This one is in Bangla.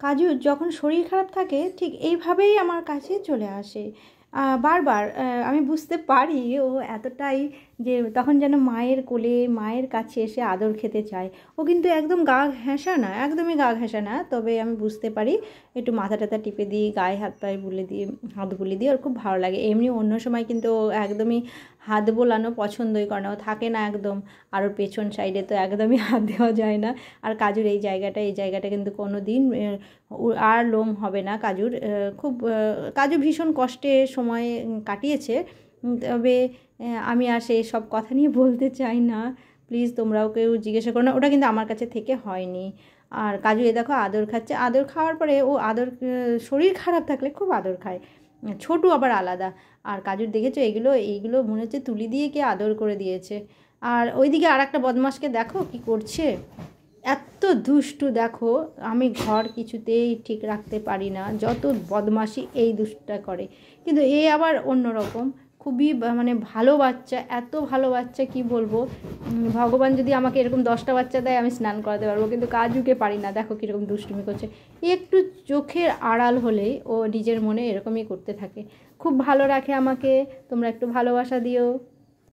কাজু যখন শরীর খারাপ থাকে ঠিক এইভাবেই আমার কাছে চলে আসে বারবার। আমি বুঝতে পারি ও এতটাই যে তখন যেন মায়ের কোলে মায়ের কাছে এসে আদর খেতে চায়। ও কিন্তু একদম গা ঘেঁষা না, একদমই গা ঘেঁষা না, তবে আমি বুঝতে পারি একটু মাথা টাথা টিপে দিই, গায়ে হাত পায়ে বুলে দিই, হাত বুলে দিই, ওর খুব ভালো লাগে। এমনি অন্য সময় কিন্তু ও একদমই হাত বোলানো পছন্দই করে না, ও থাকে না একদম। আর ওর পেছন সাইডে তো একদমই হাত দেওয়া যায় না। আর কাজুর এই জায়গাটা কিন্তু কোনো দিন আর লোম হবে না কাজুর। খুব কাজু ভীষণ কষ্টে সময় কাটিয়েছে। তবে আমি আর সেই সব কথা নিয়ে বলতে চাই না, প্লিজ তোমরাও কেউ জিজ্ঞাসা করো না, ওটা কিন্তু আমার কাছে থেকে হয়নি। আর কাজু এ দেখো আদর খাচ্ছে, আদর খাওয়ার পরে ও আদর শরীর খারাপ থাকলে খুব আদর খায়। ছোটু আবার আলাদা। আর কাজুর দেখেছো এইগুলো মনে হচ্ছে তুলি দিয়ে কে আদর করে দিয়েছে। আর ওইদিকে আর একটা বদমাশকে দেখো কি করছে, এত দুষ্টু দেখো। আমি ঘর কিছুতেই ঠিক রাখতে পারি না, যত বদমাশি এই দুষ্টটা করে। কিন্তু এ আবার অন্যরকম, খুবই মানে ভালো বাচ্চা, এত ভালো বাচ্চা কি বলবো। ভগবান যদি আমাকে এরকম 10টা বাচ্চা দেয় আমি স্নান করাতে পারবো, কিন্তু কাজুকে পারি না। দেখো কীরকম দুষ্টুমি করছে, একটু চোখের আড়াল হলেই ও নিজের মনে এরকমই করতে থাকে। খুব ভালো রাখে আমাকে, তোমরা একটু ভালোবাসা দিও।